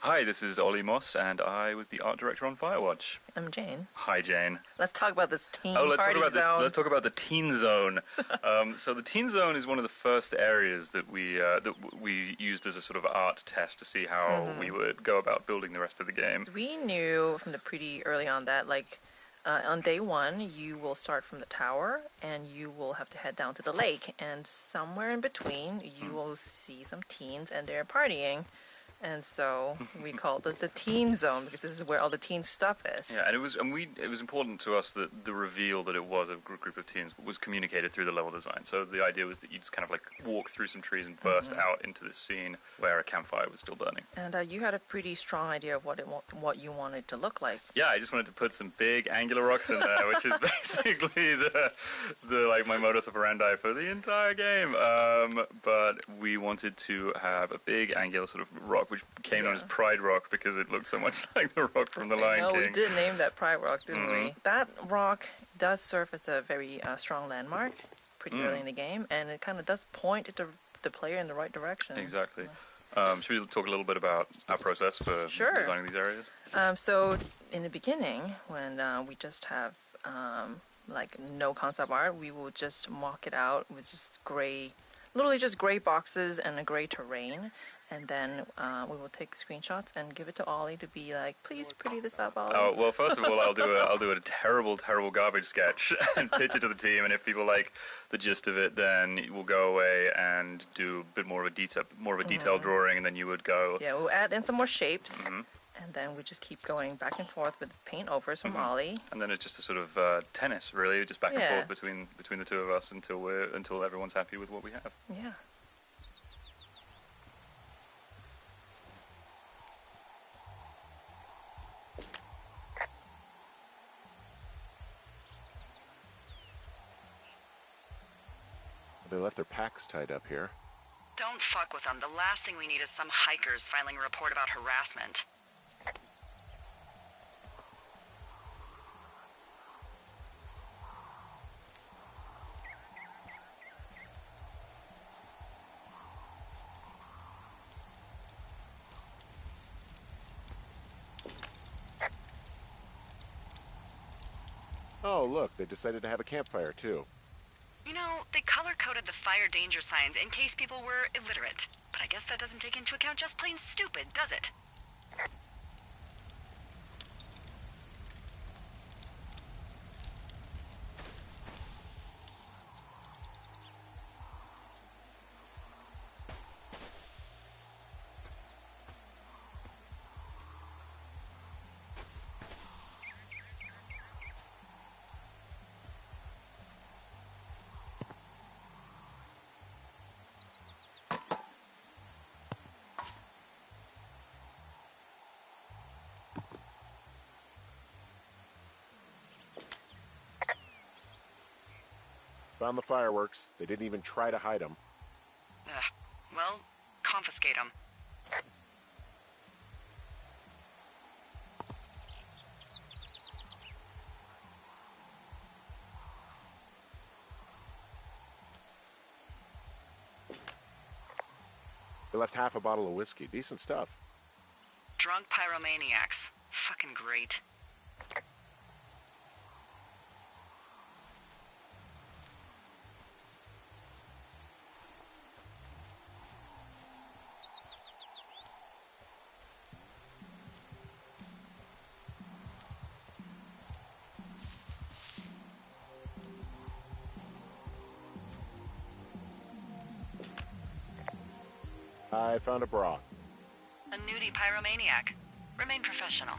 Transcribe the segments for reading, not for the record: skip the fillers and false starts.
Hi, this is Ollie Moss, and I was the art director on Firewatch. I'm Jane. Hi, Jane. Let's talk about this teen let's party talk about zone. Let's talk about the teen zone. So the teen zone is one of the first areas that we used as a sort of art test to see how we would go about building the rest of the game. We knew from the pretty early on that, on day one, you will start from the tower, and you will have to head down to the lake, and somewhere in between, you will see some teens, and they're partying. And so we call this the teen zone because this is where all the teen stuff is. Yeah, and it was important to us that the reveal that it was a group of teens was communicated through the level design. So the idea was that you just kind of walk through some trees and burst out into this scene where a campfire was still burning. And you had a pretty strong idea of what you wanted it to look like. Yeah, I just wanted to put some big angular rocks in there, which is basically the my modus operandi for the entire game. But we wanted to have a big angular sort of rock, which became known as Pride Rock because it looked so much like the rock from The Lion King. We did name that Pride Rock, didn't we? That rock does serve as a very strong landmark pretty early in the game, and it kind of does point the player in the right direction. Exactly. Should we talk a little bit about our process for designing these areas? So in the beginning, when we just have no concept art, we will just mock it out with just literally just gray boxes and a gray terrain. And then we will take screenshots and give it to Ollie to be like, please pretty this up, Ollie. Oh, well, first of all, I'll do a terrible garbage sketch and pitch it to the team. And if people like the gist of it, then we'll go away and do a bit more of a detailed drawing, and then you would go. Yeah, we'll add in some more shapes. And then we just keep going back and forth with paint overs from Ollie. And then it's just a sort of tennis, really, just back and forth between the two of us until everyone's happy with what we have. Yeah. They left their packs tied up here. Don't fuck with them. The last thing we need is some hikers filing a report about harassment. Oh, look, they decided to have a campfire, too. You know, they color-coded the fire danger signs in case people were illiterate. But I guess that doesn't take into account just plain stupid, does it? Found the fireworks. They didn't even try to hide them. Well, confiscate them. They left half a bottle of whiskey. Decent stuff. Drunk pyromaniacs. Fucking great. I found a bra. A nudie pyromaniac. Remain professional.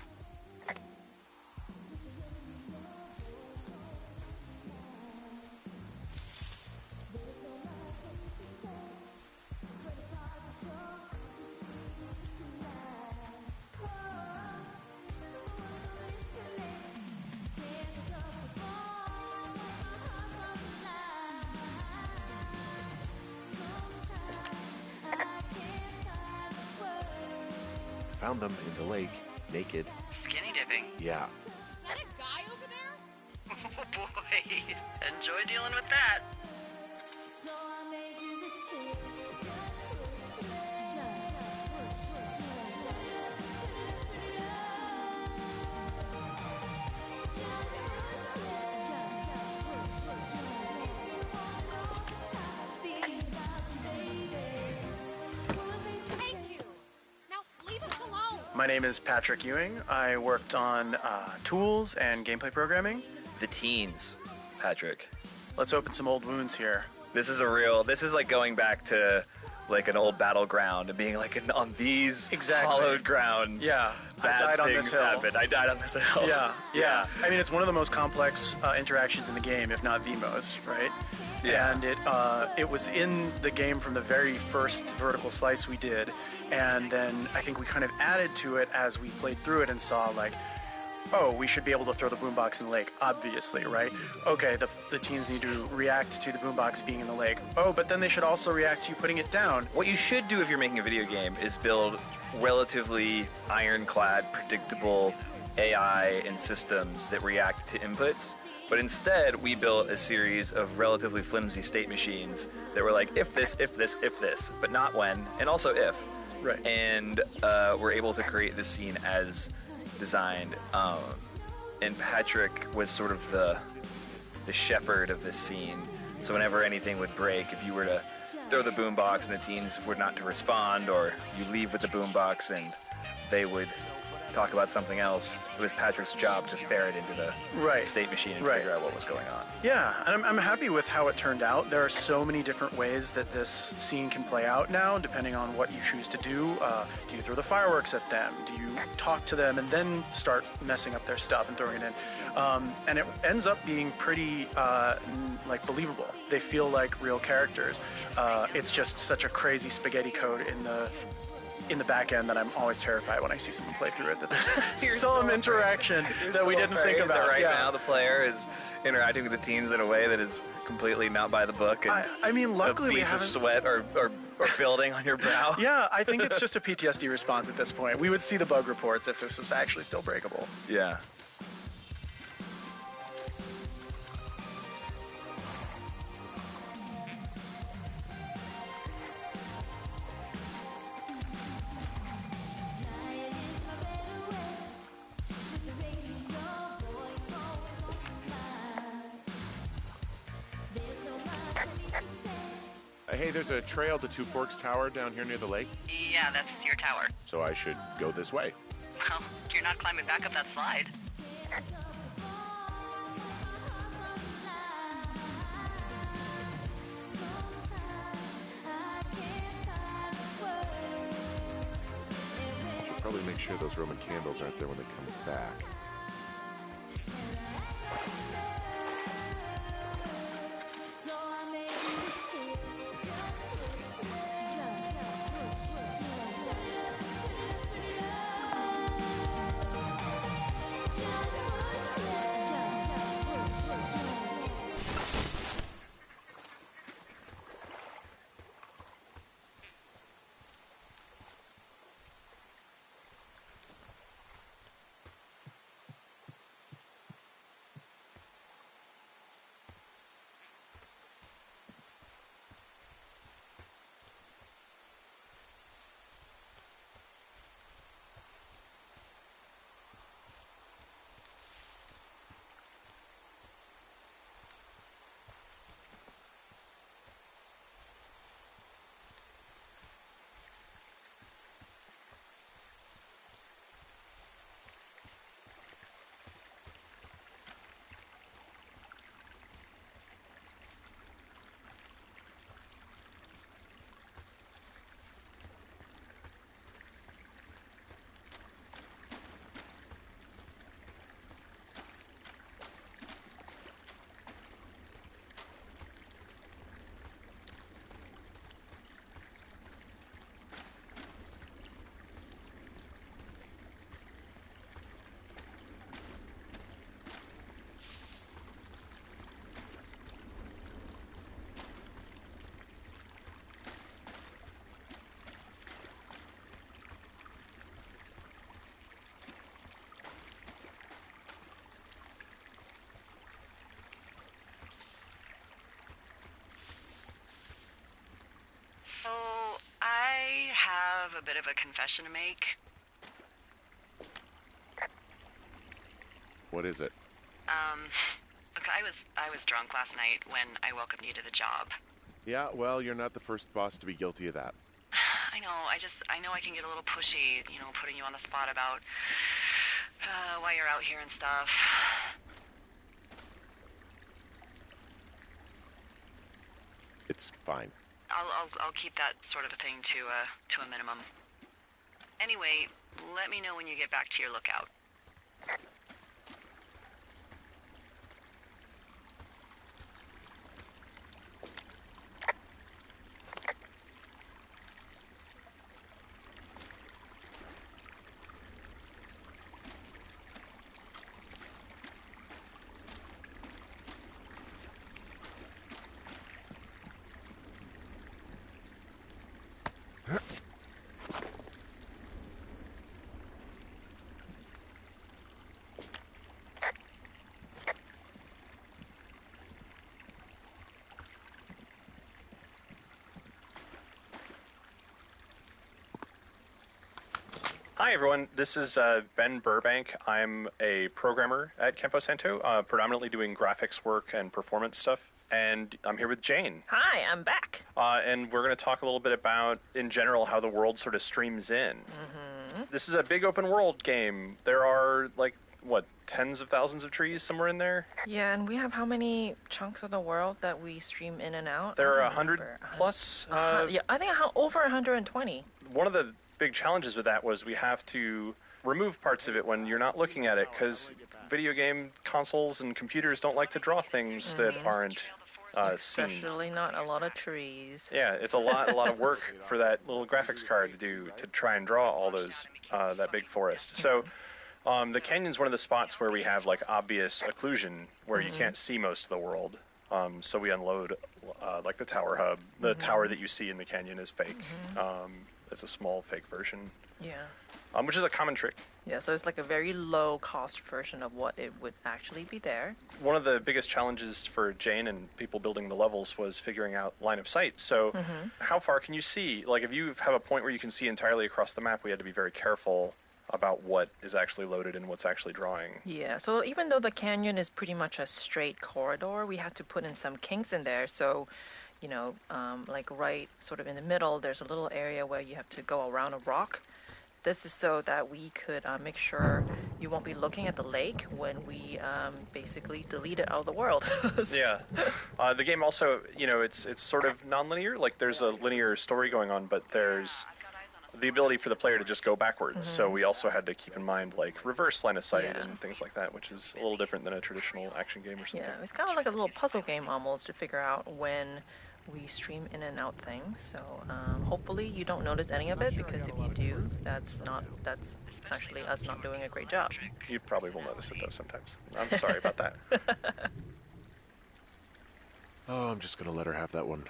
Found them in the lake, naked. Skinny dipping? Yeah. Is that a guy over there? Oh boy. Enjoy dealing with that. My name is Patrick Ewing. I worked on tools and gameplay programming. The teens, Patrick. Let's open some old wounds here. This is like going back to like an old battleground and being like on these hallowed grounds. Yeah. Bad I died on things this hill. happen. I died on this hill. Yeah. I mean, it's one of the most complex interactions in the game, if not the most, right? Yeah. And it was in the game from the very first vertical slice we did, and then I think we kind of added to it as we played through it and saw like, oh, we should be able to throw the boombox in the lake, obviously, right? Okay, the teens need to react to the boombox being in the lake. Oh, but then they should also react to you putting it down. What you should do if you're making a video game is build relatively ironclad, predictable AI and systems that react to inputs. But instead, we built a series of relatively flimsy state machines that were like, if this, if this, if this, but not when, and also if. Right. And we're able to create this scene as designed. And Patrick was sort of the shepherd of this scene. So whenever anything would break, if you were to throw the boombox and the teens were not to respond, or you leave with the boombox and they would talk about something else, it was Patrick's job to ferret into the state machine and figure out what was going on. Yeah, and I'm happy with how it turned out. There are so many different ways that this scene can play out now, depending on what you choose to do. Do you throw the fireworks at them? Do you talk to them and then start messing up their stuff and throwing it in? And it ends up being pretty like believable. They feel like real characters. It's just such a crazy spaghetti code in the back end that I'm always terrified when I see someone play through it, that there's some interaction that we didn't think about. Right now the player is interacting with the teens in a way that is completely not by the book. And I mean, luckily we beads haven't... of sweat or building on your brow. Yeah, I think it's just a PTSD response at this point. We would see the bug reports if this was actually still breakable. Yeah. Hey, there's a trail to Two Forks Tower down here near the lake, Yeah, that's your tower. so I should go this way. Well, you're not climbing back up that slide. Should probably make sure those Roman candles aren't there when they come back. So, I have a bit of a confession to make. What is it? Look, I was drunk last night when I welcomed you to the job. Yeah, well, you're not the first boss to be guilty of that. I I know I can get a little pushy, putting you on the spot about why you're out here and stuff. It's fine. I'll keep that sort of a thing to a minimum. Anyway, let me know when you get back to your lookout. Hi, everyone. This is Ben Burbank. I'm a programmer at Campo Santo, predominantly doing graphics work and performance stuff. And I'm here with Jane. Hi, I'm back. And we're going to talk a little bit about, in general, how the world sort of streams in. This is a big open world game. There are, tens of thousands of trees somewhere in there? Yeah, and we have how many chunks of the world that we stream in and out? There are 100 plus. Yeah, I think over 120. One of the big challenges with that was we have to remove parts of it when you're not looking at it, because video game consoles and computers don't like to draw things that aren't seen. Especially not a lot of trees. Yeah, it's a lot of work for that little graphics card to do to try and draw all those that big forest. So the canyon's one of the spots where we have obvious occlusion where you can't see most of the world. So we unload the tower hub. The tower that you see in the canyon is fake. It's a small fake version. Yeah. Which is a common trick. Yeah, so it's like a very low cost version of what it would actually be there. One of the biggest challenges for Jane and people building the levels was figuring out line of sight. So how far can you see? If you have a point where you can see entirely across the map, we had to be very careful about what is actually loaded and what's actually drawing. Yeah, so even though the canyon is pretty much a straight corridor, we had to put in some kinks in there. So, right sort of in the middle, there's a little area where you have to go around a rock. This is so that we could make sure you won't be looking at the lake when we basically delete it out of the world. Yeah. The game also, it's sort of non-linear. There's a linear story going on, but there's the ability for the player to just go backwards. So we also had to keep in mind reverse line of sight and things like that, which is a little different than a traditional action game or something. Yeah, it's kind of like a little puzzle game almost to figure out when we stream in and out things. So hopefully you don't notice any of it, because if you do, that's actually us not doing a great job. You probably will notice it though sometimes. I'm sorry about that. Oh, I'm just going to let her have that one.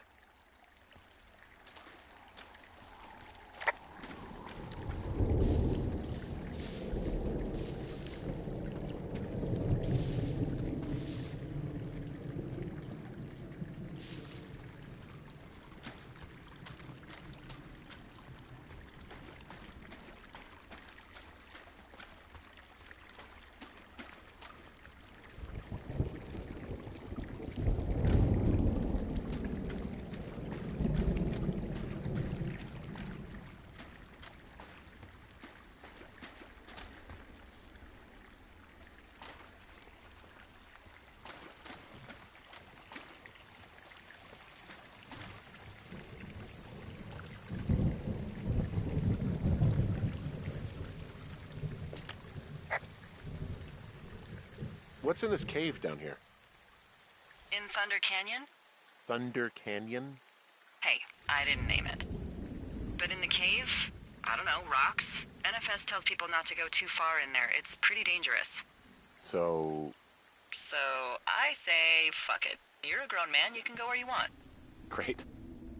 What's in this cave down here? In Thunder Canyon? Thunder Canyon? Hey, I didn't name it. But in the cave, I don't know, rocks? NFS tells people not to go too far in there. It's pretty dangerous. So I say, fuck it. You're a grown man, you can go where you want. Great.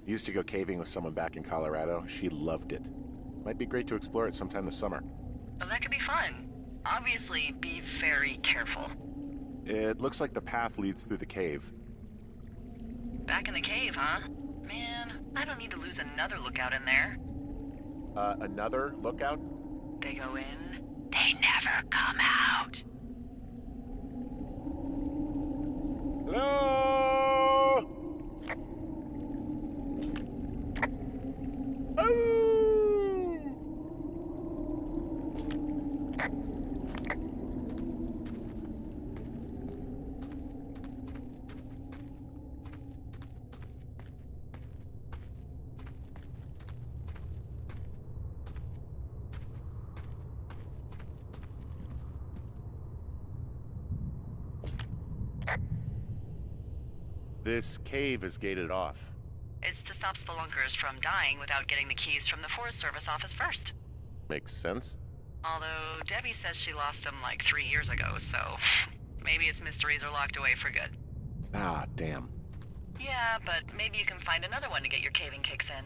Used to go caving with someone back in Colorado. She loved it. Might be great to explore it sometime this summer. Well, that could be fun. Obviously, be very careful. It looks like the path leads through the cave. Back in the cave, huh? Man, I don't need to lose another lookout in there. Another lookout? They go in, they never come out. Hello? Oh! This cave is gated off. It's to stop spelunkers from dying without getting the keys from the Forest Service office first. Makes sense. Although Debbie says she lost them like 3 years ago, so maybe its mysteries are locked away for good. Ah, damn. Yeah, but maybe you can find another one to get your caving kicks in.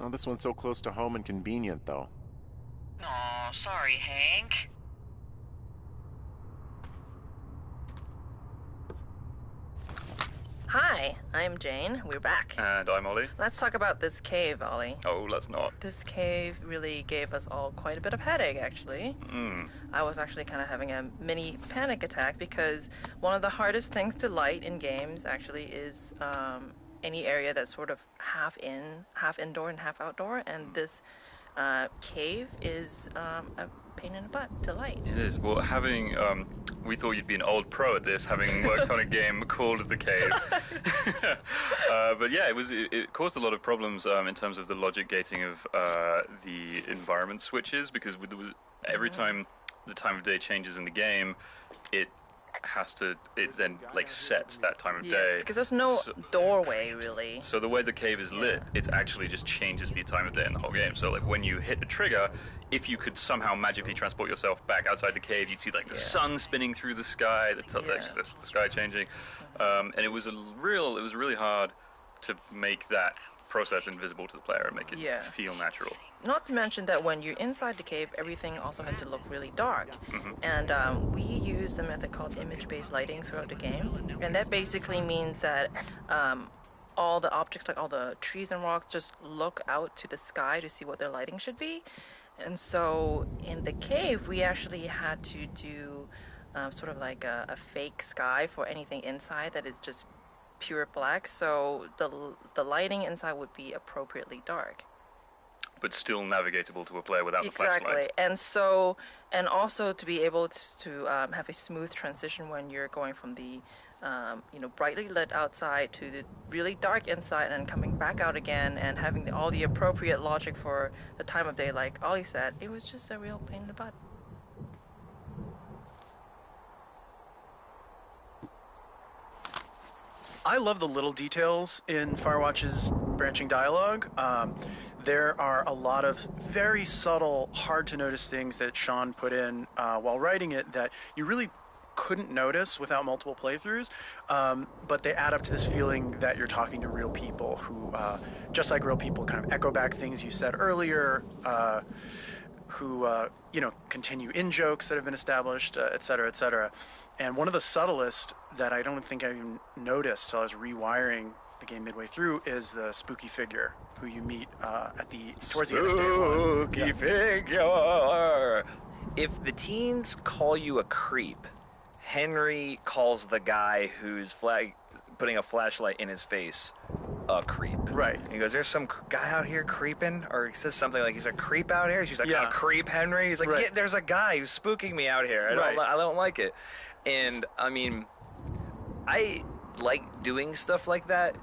Oh, this one's so close to home and convenient, though. Aw, sorry, Hank. Hi, I'm Jane. We're back. And I'm Ollie. Let's talk about this cave, Ollie. Oh, let's not. This cave really gave us all quite a bit of headache, actually. I was actually kind of having a mini panic attack because one of the hardest things to light in games actually is any area that's sort of half indoor and half outdoor, and this cave is a pain in the butt to light. It is. Well, having we thought you'd be an old pro at this, having worked on a game called The Cave. But yeah, it caused a lot of problems in terms of the logic gating of the environment switches, because every time the time of day changes in the game, it then like sets that time of day. Because there's no doorway really. So the way the cave is lit, it actually just changes the time of day in the whole game. So like when you hit a trigger, if you could somehow magically transport yourself back outside the cave, you'd see like the sun spinning through the sky, the sky changing, and it was really hard to make that process invisible to the player and make it feel natural. Not to mention that when you're inside the cave, everything also has to look really dark. And we use a method called image-based lighting throughout the game. And that basically means that all the objects, like all the trees and rocks, just look out to the sky to see what their lighting should be. And so in the cave, we actually had to do sort of like a fake sky for anything inside that is just pure black. So the lighting inside would be appropriately dark. But still navigatable to a player without the flashlight. Exactly. And also to be able to have a smooth transition when you're going from the brightly lit outside to the really dark inside and coming back out again, and having all the appropriate logic for the time of day, like Ollie said, it was just a real pain in the butt. I love the little details in Firewatch's branching dialogue. There are a lot of very subtle, hard-to-notice things that Sean put in while writing it that you really couldn't notice without multiple playthroughs, but they add up to this feeling that you're talking to real people who, just like real people, kind of echo back things you said earlier, who continue in jokes that have been established, et cetera, et cetera. And one of the subtlest that I don't think I even noticed till I was rewiring the game midway through is the spooky figure who you meet towards the end of day one. Spooky figure. If the teens call you a creep, Henry calls the guy who's putting a flashlight in his face a creep. Right. And he goes, "There's some guy out here creeping," or he says something like, "He's a creep out here." She's like, "A creep, Henry." He's like, "Yeah, there's a guy who's spooking me out here. I don't like it." And I mean, I like doing stuff like that.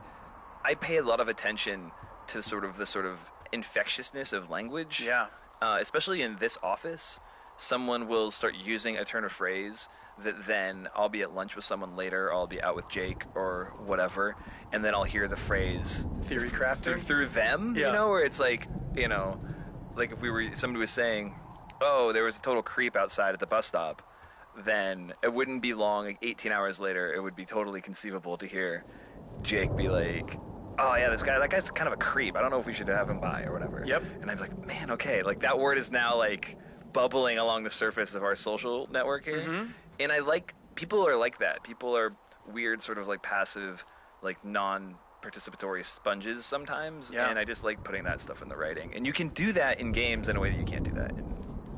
I pay a lot of attention to the sort of infectiousness of language. Yeah. Especially in this office, someone will start using a turn of phrase that then I'll be at lunch with someone later, or I'll be out with Jake or whatever, and then I'll hear the phrase theory crafting through them, where it's like, like if somebody was saying, "Oh, there was a total creep outside at the bus stop," then it wouldn't be long, like 18 hours later, it would be totally conceivable to hear Jake be like, "Oh yeah, that guy's kind of a creep. I don't know if we should have him by or whatever." Yep. And I'm like, man, okay, like that word is now like bubbling along the surface of our social network here. Mm-hmm. And people are like that. People are weird, sort of like passive, like non-participatory sponges sometimes. Yeah. And I just like putting that stuff in the writing. And you can do that in games in a way that you can't do that in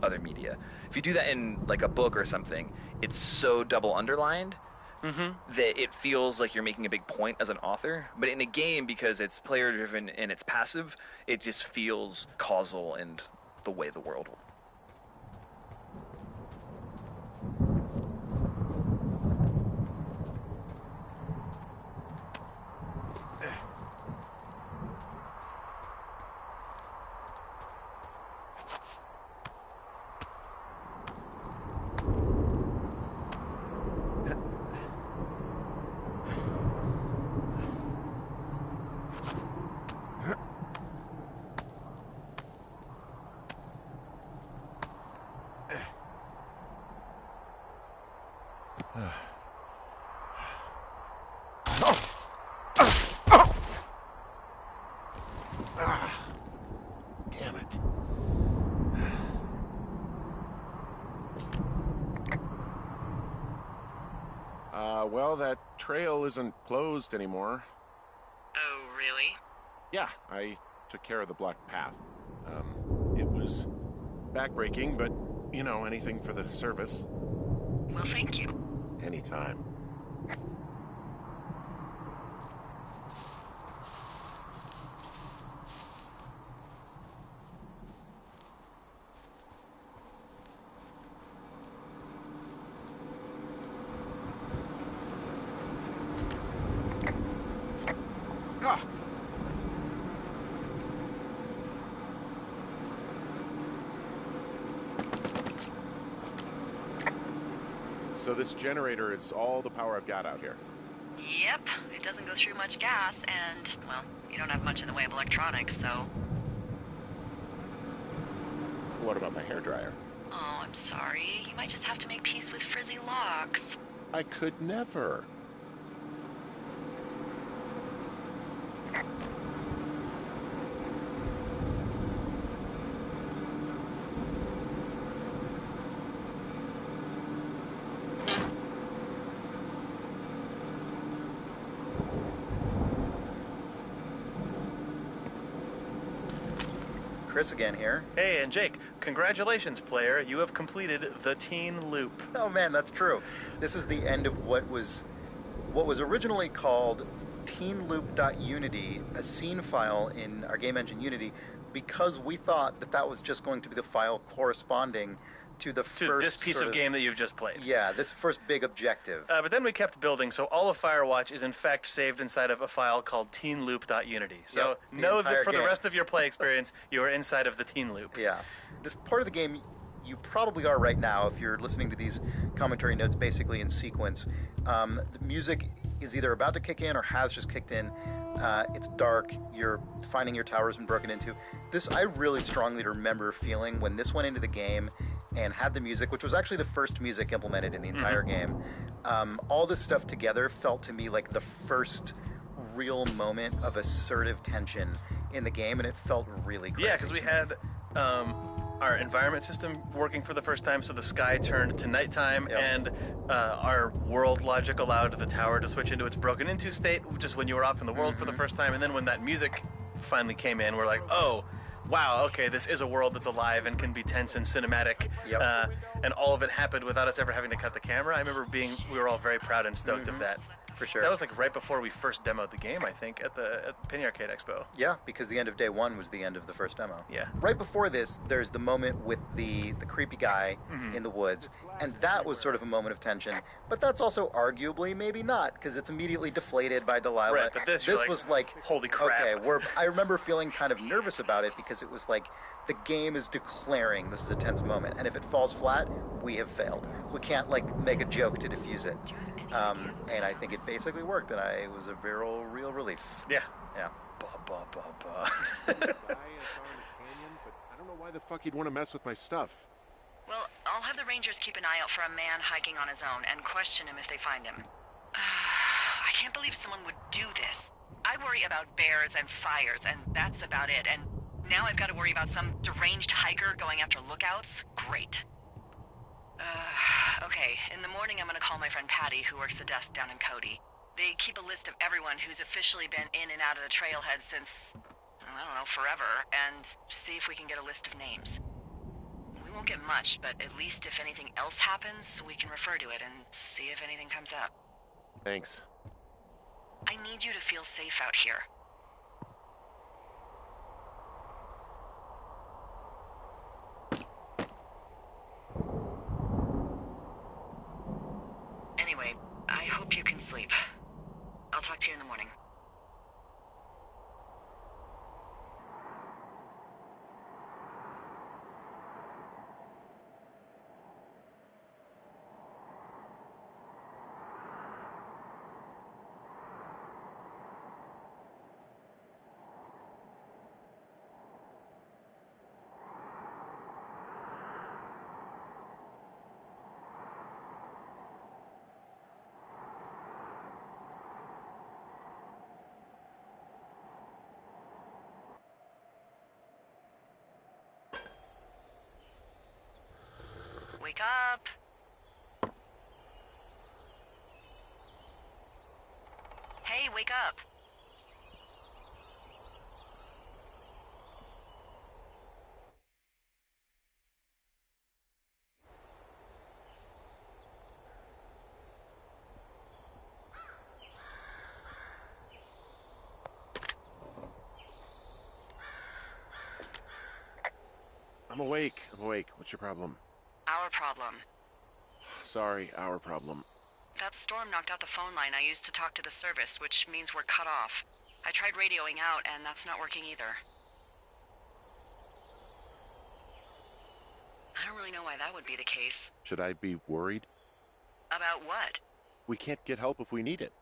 other media. If you do that in like a book or something, it's so double underlined that it feels like you're making a big point as an author. But in a game, because it's player driven and it's passive, it just feels causal and the way the world works. Damn it. Well, that trail isn't closed anymore. Oh, really? Yeah, I took care of the blocked path. It was backbreaking, but, you know, anything for the service. Well, thank you. Anytime. Ah! So this generator is all the power I've got out here. Yep, it doesn't go through much gas, and, well, you don't have much in the way of electronics, so... What about my hairdryer? Oh, I'm sorry. You might just have to make peace with frizzy locks. I could never. Chris again here. Hey, and Jake, congratulations, player. You have completed the teen loop. Oh man, that's true. This is the end of what was originally called teenloop.unity, a scene file in our game engine Unity, because we thought that that was just going to be the file corresponding to the first this piece of game that you've just played. Yeah, this first big objective. But then we kept building, so all of Firewatch is in fact saved inside of a file called teenloop.unity. So Yep, the know that entire for the game. rest of your play experience, you are inside of the teen loop. Yeah. This part of the game, you probably are right now if you're listening to these commentary notes basically in sequence. The music is either about to kick in or has just kicked in. It's dark. You're finding your tower's been broken into. This, I really strongly remember feeling when this went into the game and had the music, which was actually the first music implemented in the entire game. All this stuff together felt to me like the first real moment of assertive tension in the game, and it felt really crazy. Yeah, because we had our environment system working for the first time, so the sky turned to nighttime, Yep. and our world logic allowed the tower to switch into its broken into state, just when you were off in the world for the first time, and then when that music finally came in, we're like, oh, wow, okay, this is a world that's alive and can be tense and cinematic, Yep. and all of it happened without us ever having to cut the camera. I remember we were all very proud and stoked of that. For sure. That was like right before we first demoed the game, I think, at the Penny Arcade Expo. Yeah, because the end of day one was the end of the first demo. Yeah. Right before this, there's the moment with the creepy guy in the woods, and that was sort of a moment of tension. But that's also arguably maybe not, because it's immediately deflated by Delilah. Right, but this you're like, was like, holy crap. Okay, I remember feeling kind of nervous about it because it was like the game is declaring this is a tense moment, and if it falls flat, we have failed. We can't like make a joke to diffuse it. And I think it basically worked, and it was a real relief. Yeah. Yeah. I saw in the canyon, but I don't know why the fuck he'd want to mess with my stuff. Well, I'll have the Rangers keep an eye out for a man hiking on his own and question him if they find him. I can't believe someone would do this. I worry about bears and fires, and that's about it. And now I've got to worry about some deranged hiker going after lookouts? Great. Okay, in the morning I'm gonna call my friend Patty, who works the desk down in Cody. They keep a list of everyone who's officially been in and out of the trailhead since, I don't know, forever, and see if we can get a list of names. We won't get much, but at least if anything else happens, we can refer to it and see if anything comes up. Thanks. I need you to feel safe out here. Anyway, I hope you can sleep. I'll talk to you in the morning. Wake up. Hey, wake up. I'm awake. What's your problem? Our problem. Sorry, our problem. That storm knocked out the phone line I used to talk to the service, which means we're cut off. I tried radioing out, and that's not working either. I don't really know why that would be the case. Should I be worried? About what? We can't get help if we need it.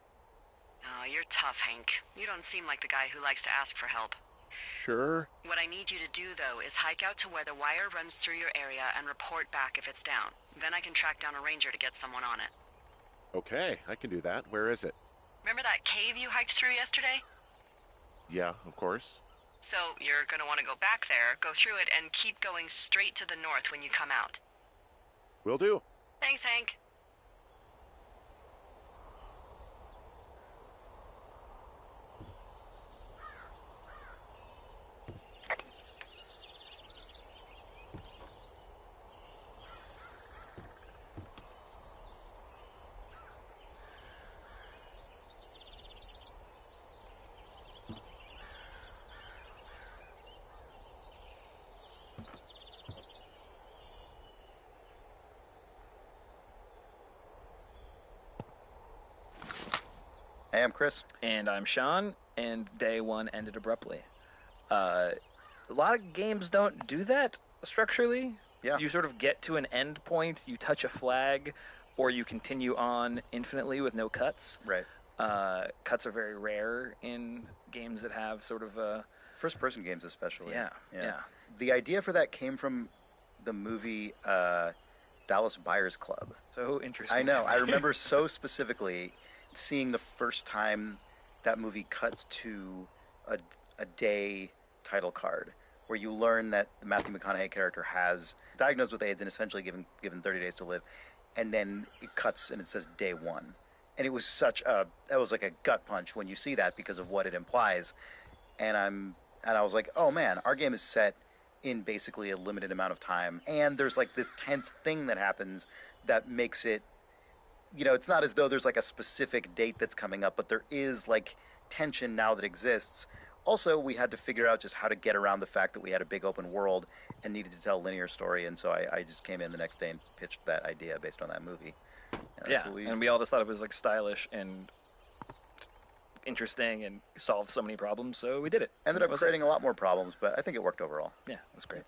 Oh, you're tough, Hank. You don't seem like the guy who likes to ask for help. Sure. What I need you to do, though, is hike out to where the wire runs through your area and report back if it's down. Then I can track down a ranger to get someone on it. Okay, I can do that. Where is it? Remember that cave you hiked through yesterday? Yeah, of course. So you're going to want to go back there, go through it, and keep going straight to the north when you come out. Will do. Thanks, Hank. Hey, I'm Chris. And I'm Sean, and day one ended abruptly. A lot of games don't do that structurally. Yeah. You sort of get to an end point, you touch a flag, or you continue on infinitely with no cuts. Right. Cuts are very rare in games that have sort of a... First-person games especially. Yeah. The idea for that came from the movie Dallas Buyers Club. So interesting. I know. I remember so specifically seeing the first time that movie cuts to a day title card where you learn that the Matthew McConaughey character has diagnosed with AIDS and essentially given 30 days to live, and then it cuts and it says day one. And it was that was like a gut punch when you see that because of what it implies. And I was like, oh man, our game is set in basically a limited amount of time, and there's like this tense thing that happens that makes it, it's not as though there's like a specific date that's coming up, but there is like tension now that exists. Also, we had to figure out just how to get around the fact that we had a big open world and needed to tell a linear story, and so I just came in the next day and pitched that idea based on that movie. And we all just thought it was like stylish and interesting and solved so many problems, so we did it. Ended up creating a lot more problems, but I think it worked overall. Yeah, it was great.